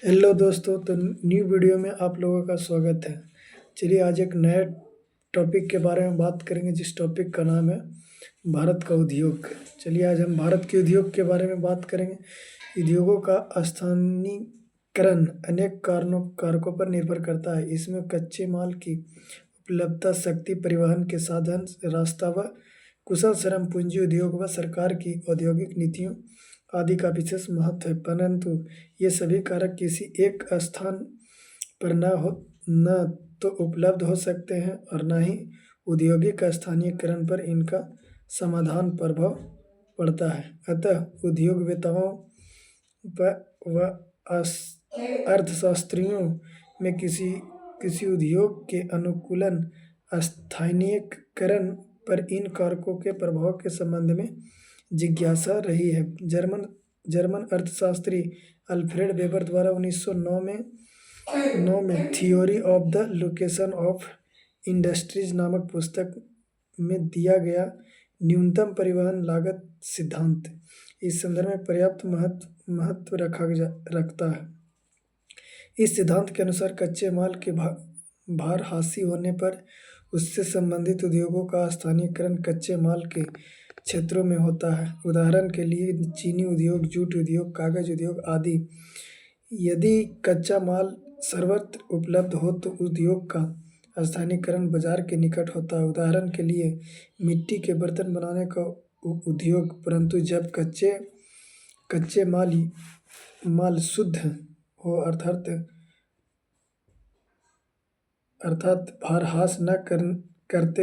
Hello दोस्तों, तो new video में आप लोगों का स्वागत है। चलिए आज एक नए टॉपिक के बारे में बात करेंगे, जिस टॉपिक का नाम है भारत का उद्योग। चलिए आज हम भारत के उद्योग के बारे में बात करेंगे। उद्योगों का स्थानीयकरण अनेक कारकों पर निर्भर करता है। इसमें कच्चे माल की उपलब्धता, शक्ति, परिवहन के साधन, रास्ता व कुशल श्रम पूंजी, उद्योग व सरकार की औद्योगिक नीतियों आदि का विशेष महत्व है। परंतु ये सभी कारक किसी एक स्थान पर न तो उपलब्ध हो सकते हैं और न ही औद्योगिक स्थानीयकरण पर इनका समाधान प्रभाव पड़ता है। अतः उद्योगवेत्ताओं व अर्थशास्त्रियों में किसी उद्योग के अनुकूलन, स्थानीयकरण पर इन कारकों के प्रभाव के संबंध में जिज्ञासा रही है। जर्मन अर्थशास्त्री अल्फ्रेड वेबर द्वारा 1909 में theory of the location of industries नामक पुस्तक में दिया गया न्यूनतम परिवहन लागत सिद्धांत इस संदर्भ में पर्याप्त महत्व रखता है। इस सिद्धांत के अनुसार कच्चे माल के भार हासिल होने पर उससे संबंधित उद्योगों का स्थानीयकरण कच्चे माल के क्षेत्रों में होता है। उदाहरण के लिए चीनी उद्योग, जूट उद्योग, कागज उद्योग आदि। यदि कच्चा माल सर्वत्र उपलब्ध हो तो उद्योग का स्थानीयकरण बाजार के निकट होता है। उदाहरण के लिए मिट्टी के बर्तन बनाने का उद्योग। परंतु जब कच्चे माल शुद्ध हो अर्थात भार ह्रास न करते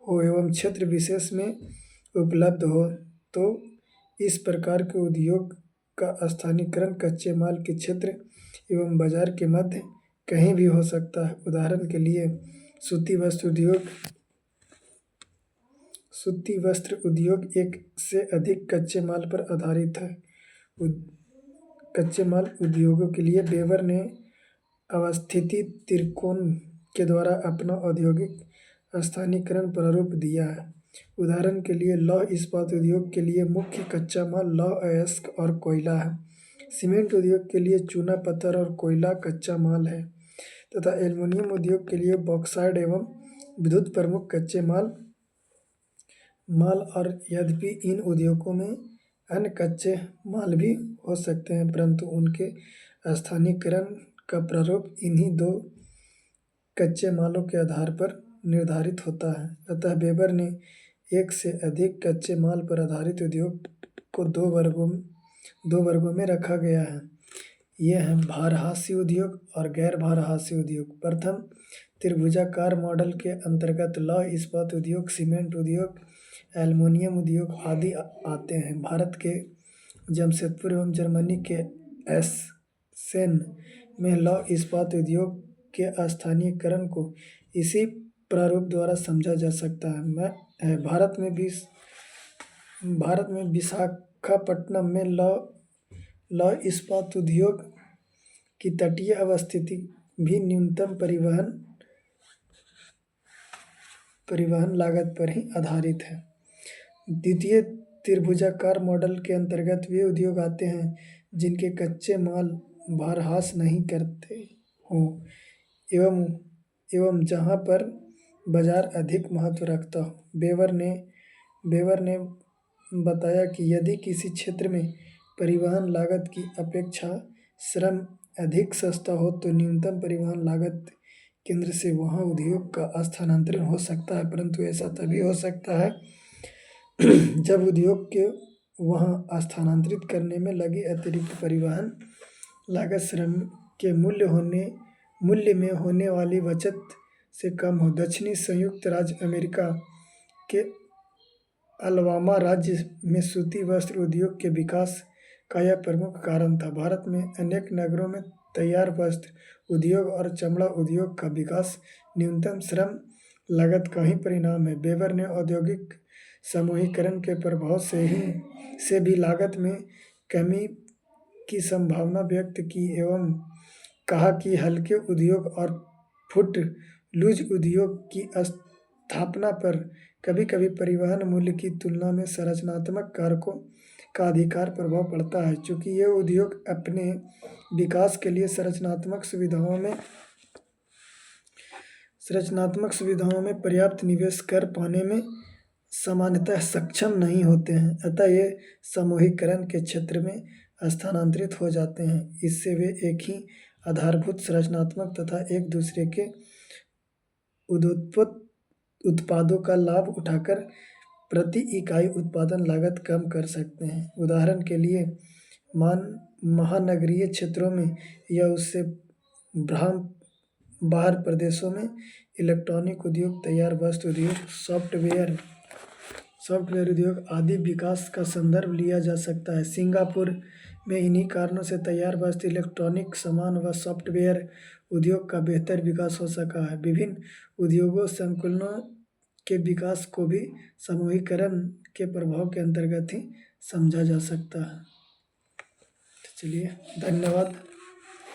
हो एवं क्षेत्र विशेष में उपलब्ध हो, तो इस प्रकार के उद्योग का स्थानीयकरण कच्चे माल के क्षेत्र एवं बाजार के मध्य कहीं भी हो सकता है। उदाहरण के लिए सूती वस्त्र उद्योग एक से अधिक कच्चे माल पर आधारित है। कच्चे माल उद्योगों के लिए वेबर ने अवस्थिति त्रिकोण के द्वारा अपना औद्योगिक स्थानीयकरण प्रारूप दिया है। उदाहरण के लिए लौह इस्पात उद्योग के लिए मुख्य कच्चा माल लौह अयस्क और कोयला है। सीमेंट उद्योग के लिए चूना पत्थर और कोयला कच्चा माल है तथा एल्युमिनियम उद्योग के लिए बॉक्साइट एवं विद्युत प्रमुख कच्चे माल और यद्यपि इन उद्योगों में अन्य कच्चे माल भी हो सकते हैं, परंतु उनके स्थानीयकरण का प्रारूप इन्हीं दो कच्चे मालों के आधार पर निर्धारित होता है। अतः वेबर ने एक से अधिक कच्चे माल पर आधारित उद्योग को दो वर्गों में रखा गया है। ये हैं भारहासी उद्योग और गैर भारहासी उद्योग। प्रथम त्रिभुजाकार मॉडल के अंतर्गत लौह इस्पात उद्योग, सीमेंट उद्योग, एल्युमिनियम उद्योग आदि आते हैं। भारत के जमशेदपुर एवं जर्मनी के एसेन में लौह इस्पात उद्योग के स्थानीयकरण को इसी प्रारूप द्वारा समझा जा सकता है। भारत में विशाखापट्टनम में लौह इस्पात उद्योग की तटीय अवस्थिति भी न्यूनतम परिवहन लागत पर ही आधारित है। द्वितीय त्रिभुजाकार मॉडल के अंतर्गत वे उद्योग आते हैं जिनके कच्चे माल भार ह्रास नहीं करते हों एवं जहां पर बाजार अधिक महत्व रखता हो। वेबर ने बताया कि यदि किसी क्षेत्र में परिवहन लागत की अपेक्षा श्रम अधिक सस्ता हो तो न्यूनतम परिवहन लागत केंद्र से वहां उद्योग का स्थानांतरण हो सकता है। परंतु ऐसा तभी हो सकता है जब उद्योग के वहां स्थानांतरित करने में लगी अतिरिक्त परिवहन लागत श्रम के मूल्य में होने वाली बचत से कम हो। दक्षिणी संयुक्त राज्य अमेरिका के अलबामा राज्य में सूती वस्त्र उद्योग के विकास का यह प्रमुख कारण था। भारत में अनेक नगरों में तैयार वस्त्र उद्योग और चमड़ा उद्योग का विकास न्यूनतम श्रम लागत का ही परिणाम है। वेबर ने औद्योगिक समूहीकरण के प्रभाव से भी लागत में कमी की संभावना व्यक्त की एवं कहा कि हल्के उद्योग और फुट लूज उद्योग की स्थापना पर कभी कभी परिवहन मूल्य की तुलना में संरचनात्मक कारकों का अधिक प्रभाव पड़ता है। चूँकि ये उद्योग अपने विकास के लिए संरचनात्मक सुविधाओं में पर्याप्त निवेश कर पाने में सामान्यतः सक्षम नहीं होते हैं, अतः ये समूहीकरण के क्षेत्र में स्थानांतरित हो जाते हैं। इससे वे एक ही आधारभूत संरचनात्मक तथा एक दूसरे के उत्पादों का लाभ उठाकर प्रति इकाई उत्पादन लागत कम कर सकते हैं। उदाहरण के लिए महानगरीय क्षेत्रों में या उससे बाहर प्रदेशों में इलेक्ट्रॉनिक उद्योग, तैयार वस्त्र उद्योग, सॉफ्टवेयर उद्योग आदि विकास का संदर्भ लिया जा सकता है। सिंगापुर में इन्हीं कारणों से तैयार वस्त्र, इलेक्ट्रॉनिक सामान व सॉफ्टवेयर उद्योग का बेहतर विकास हो सका है। विभिन्न उद्योगों संकुलों के विकास को भी समूहीकरण के प्रभाव के अंतर्गत ही समझा जा सकता है। चलिए, धन्यवाद।